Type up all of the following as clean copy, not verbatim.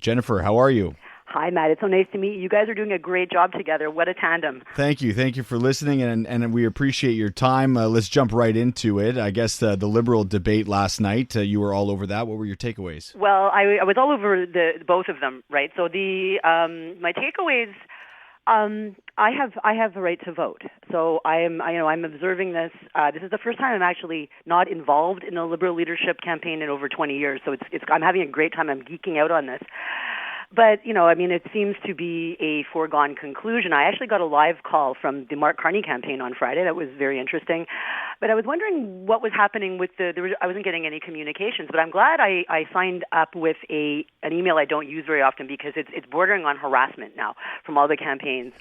Jennifer, how are you? Hi, Matt. It's so nice to meet you. You guys are doing a great job together. What a tandem. Thank you. Thank you for listening, and we appreciate your time. Let's jump right into it. I guess the Liberal debate last night, you were all over that. What were your takeaways? Well, I was all over both of them, right? So my takeaways, I have a right to vote. So I'm observing this. This is the first time I'm actually not involved in a Liberal leadership campaign in over 20 years. So I'm having a great time. I'm geeking out on this. But, it seems to be a foregone conclusion. I actually got a live call from the Mark Carney campaign on Friday. That was very interesting. But I was wondering what was happening with I wasn't getting any communications, but I'm glad I signed up with an email I don't use very often because it's bordering on harassment now from all the campaigns.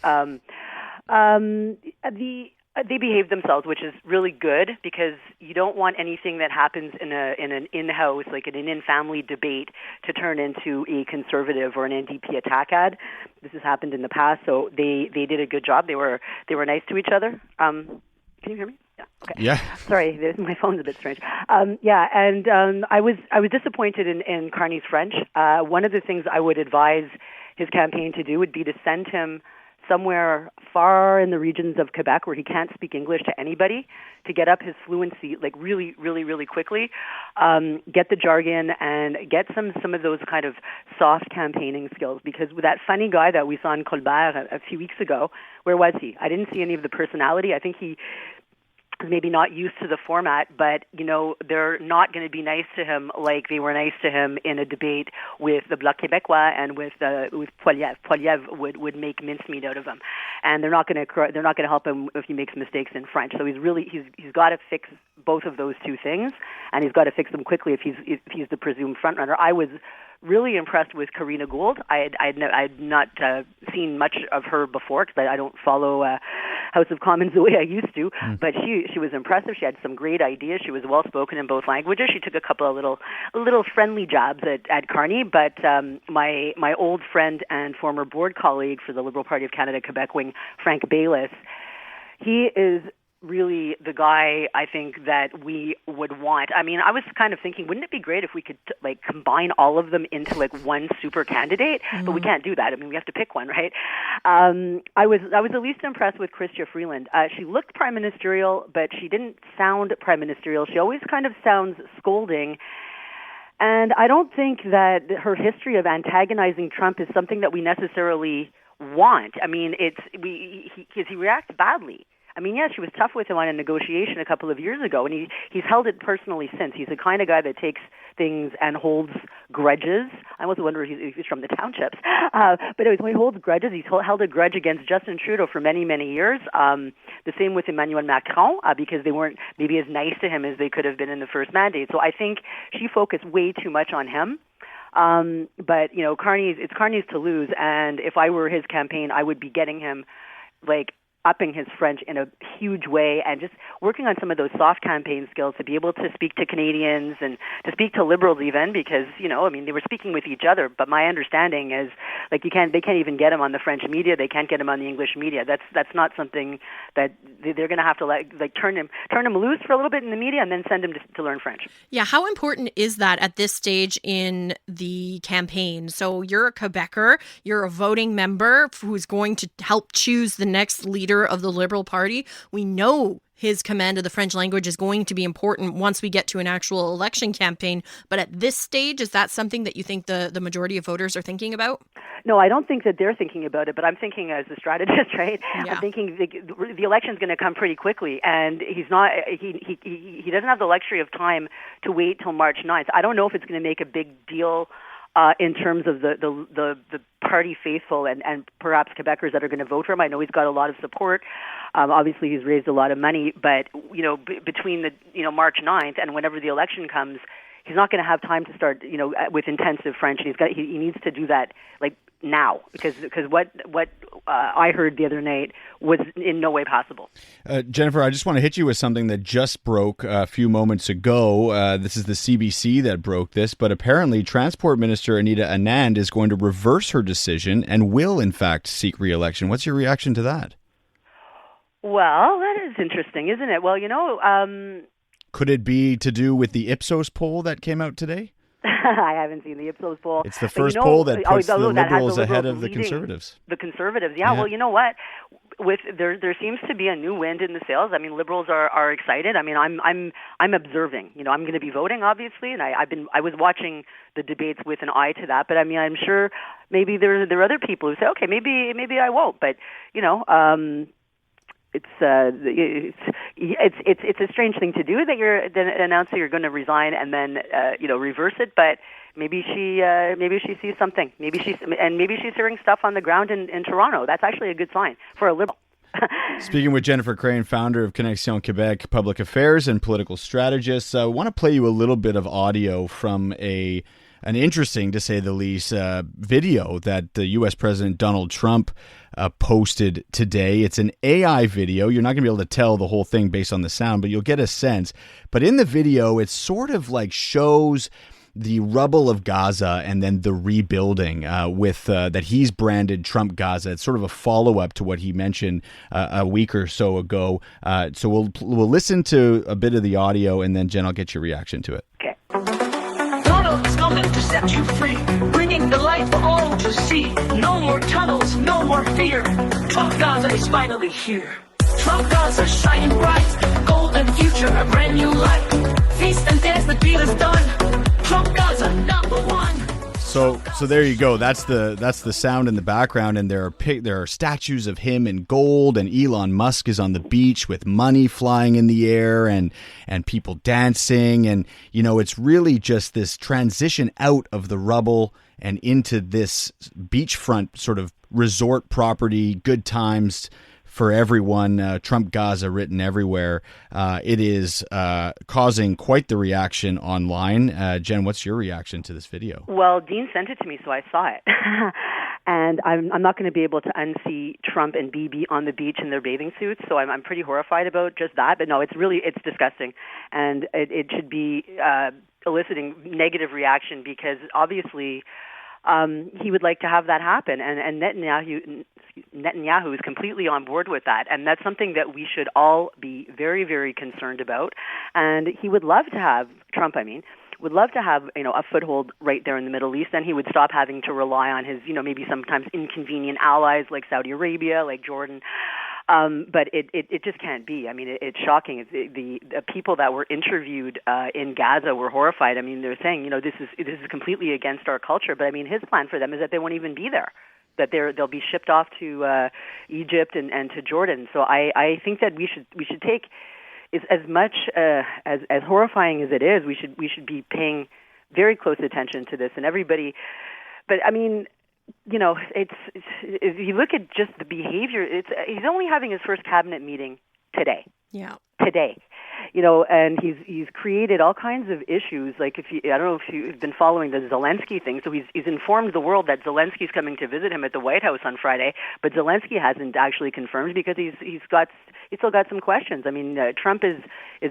They behave themselves, which is really good because you don't want anything that happens in an in-house, like an in-family debate, to turn into a conservative or an NDP attack ad. This has happened in the past, so they did a good job. They were nice to each other. Can you hear me? Yeah. Okay. Yeah. Sorry, my phone's a bit strange. I was disappointed in Carney's French. One of the things I would advise his campaign to do would be to send him somewhere far in the regions of Quebec where he can't speak English to anybody, to get up his fluency like really, really, really quickly, get the jargon and get some of those kind of soft campaigning skills. Because with that funny guy that we saw in Colbert a few weeks ago, where was he? I didn't see any of the personality. I think he maybe not used to the format, but, they're not going to be nice to him like they were nice to him in a debate with the Bloc Québécois and with Poilievre. Poilievre would make mincemeat out of him, and they're not going to help him if he makes mistakes in French. So he's got to fix both of those two things, and he's got to fix them quickly if he's the presumed front runner. I was really impressed with Karina Gould. I had not seen much of her before because I don't follow House of Commons the way I used to. But she was impressive. She had some great ideas. She was well spoken in both languages. She took a couple of little friendly jabs at Carney. But my old friend and former board colleague for the Liberal Party of Canada Quebec wing, Frank Baylis, he is really the guy I think that we would want. I mean, I was kind of thinking, wouldn't it be great if we could combine all of them into one super candidate? But we can't do that. I mean, we have to pick one, right? I was the least impressed with Chrystia Freeland. She looked prime ministerial, but she didn't sound prime ministerial. She always kind of sounds scolding. And I don't think that her history of antagonizing Trump is something that we necessarily want. I mean, he reacts badly. I mean, yes, she was tough with him on a negotiation a couple of years ago, and he's held it personally since. He's the kind of guy that takes things and holds grudges. I almost wonder if he's from the townships. But anyways, when he holds grudges, he's held a grudge against Justin Trudeau for many, many years. The same with Emmanuel Macron, because they weren't maybe as nice to him as they could have been in the first mandate. So I think she focused way too much on him. But, it's Carney's to lose, and if I were his campaign, I would be getting him, upping his French in a huge way and just working on some of those soft campaign skills to be able to speak to Canadians and to speak to Liberals even because, they were speaking with each other. But my understanding is they can't even get him on the French media. They can't get him on the English media. That's not something that they're going to have to turn him loose for a little bit in the media and then send him to learn French. Yeah. How important is that at this stage in the campaign? So you're a Quebecer, you're a voting member who's going to help choose the next leader of the Liberal Party. We know his command of the French language is going to be important once we get to an actual election campaign. But at this stage, is that something that you think the majority of voters are thinking about? No, I don't think that they're thinking about it, but I'm thinking as a strategist, right? Yeah. I'm thinking the election's going to come pretty quickly, and he doesn't have the luxury of time to wait till March 9th. I don't know if it's going to make a big deal in terms of the party faithful and perhaps Quebecers that are going to vote for him. I know he's got a lot of support. Obviously, he's raised a lot of money, but between the March 9th and whenever the election comes, he's not going to have time to start with intensive French. And he needs to do that now because what I heard the other night was in no way possible. Jennifer, I just want to hit you with something that just broke a few moments ago. This is the CBC that broke this, but apparently Transport Minister Anita Anand is going to reverse her decision and will, in fact, seek re-election. What's your reaction to that? Well, that is interesting, isn't it? Well, could it be to do with the Ipsos poll that came out today? I haven't seen the Ipsos poll. It's the first poll that puts the Liberals ahead of the Conservatives. The Conservatives, yeah. Well, you know what? There seems to be a new wind in the sails. I mean, Liberals are excited. I mean, I'm observing. I'm going to be voting, obviously, and I was watching the debates with an eye to that. But I mean, I'm sure maybe there are other people who say, okay, maybe I won't. But it's a strange thing to do that you're announce that you're going to resign and then reverse it. But maybe she sees something. Maybe she's hearing stuff on the ground in Toronto. That's actually a good sign for a Liberal. Speaking with Jennifer Crane, founder of Connexion Québec Public Affairs and political strategist, I want to play you a little bit of audio from an interesting, to say the least, video that the U.S. President Donald Trump posted today. It's an AI video. You're not going to be able to tell the whole thing based on the sound, but you'll get a sense. But in the video, it sort of like shows the rubble of Gaza and then the rebuilding with that he's branded Trump Gaza. It's sort of a follow-up to what he mentioned a week or so ago. So we'll listen to a bit of the audio, and then, Jen, I'll get your reaction to it. Okay. Donald's coming to set you free, bringing the light for all to see. No more tunnels, no more fear. Trump Gaza is finally here. Trump Gaza shining bright, golden future, a brand new light. Feast and dance, the deal is done. Trump Gaza, number one. So there you go. That's the sound in the background, and there are statues of him in gold, and Elon Musk is on the beach with money flying in the air, and people dancing, and it's really just this transition out of the rubble and into this beachfront sort of resort property, good times for everyone, Trump Gaza written everywhere. It is causing quite the reaction online. Jen, what's your reaction to this video? Well, Dean sent it to me, so I saw it. And I'm not going to be able to unsee Trump and Bibi on the beach in their bathing suits, so I'm pretty horrified about just that. But no, it's disgusting. And it should be eliciting negative reaction, because obviously he would like to have that happen. And Netanyahu is completely on board with that, and that's something that we should all be very, very concerned about. And he would love to have would love to have a foothold right there in the Middle East, and he would stop having to rely on his maybe sometimes inconvenient allies like Saudi Arabia, like Jordan. But it just can't be. I mean, it's shocking. The people that were interviewed in Gaza were horrified. I mean, they're saying, this is completely against our culture. But I mean, his plan for them is that they won't even be there, that they'll be shipped off to Egypt and to Jordan. So I think that we should take, as much as horrifying as it is, we should be paying very close attention to this, and everybody. But I mean, it's if you look at just the behavior, he's only having his first cabinet meeting today. Yeah. Today. And he's created all kinds of issues. Like I don't know if you've been following the Zelensky thing. So he's informed the world that Zelensky's coming to visit him at the White House on Friday, but Zelensky hasn't actually confirmed because he's still got some questions. I mean, Trump is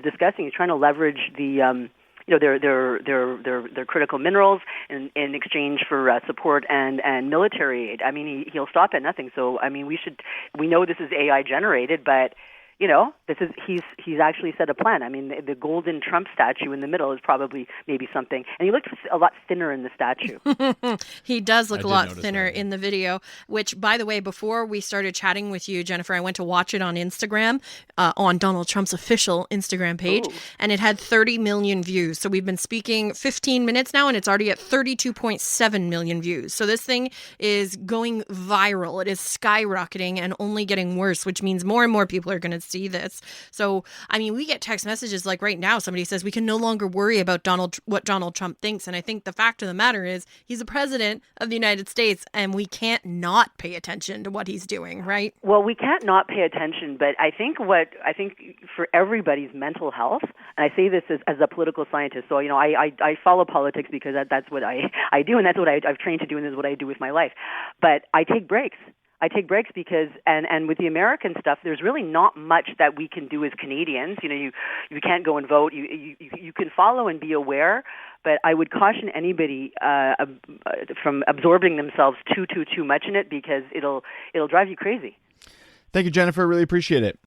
discussing. He's trying to leverage the their critical minerals in exchange for support and military aid. I mean, he'll stop at nothing. So I mean, we know this is AI generated, but he's actually set a plan. I mean, the golden Trump statue in the middle is probably maybe something. And he looks a lot thinner in the statue. He does look a lot thinner in the video, which, by the way, before we started chatting with you, Jennifer, I went to watch it on Instagram, on Donald Trump's official Instagram page, and it had 30 million views. So we've been speaking 15 minutes now, and it's already at 32.7 million views. So this thing is going viral. It is skyrocketing and only getting worse, which means more and more people are going to see this. So, I mean, we get text messages like right now, somebody says we can no longer worry about what Donald Trump thinks. And I think the fact of the matter is he's the president of the United States, and we can't not pay attention to what he's doing, right? Well, we can't not pay attention, but I think for everybody's mental health, and I say this as a political scientist, so, I follow politics because that's what I do, and that's what I've trained to do, and this is what I do with my life. But I take breaks. Because, and with the American stuff, there's really not much that we can do as Canadians. You can't go and vote. You can follow and be aware, but I would caution anybody from absorbing themselves too much in it, because it'll drive you crazy. Thank you, Jennifer. Really appreciate it.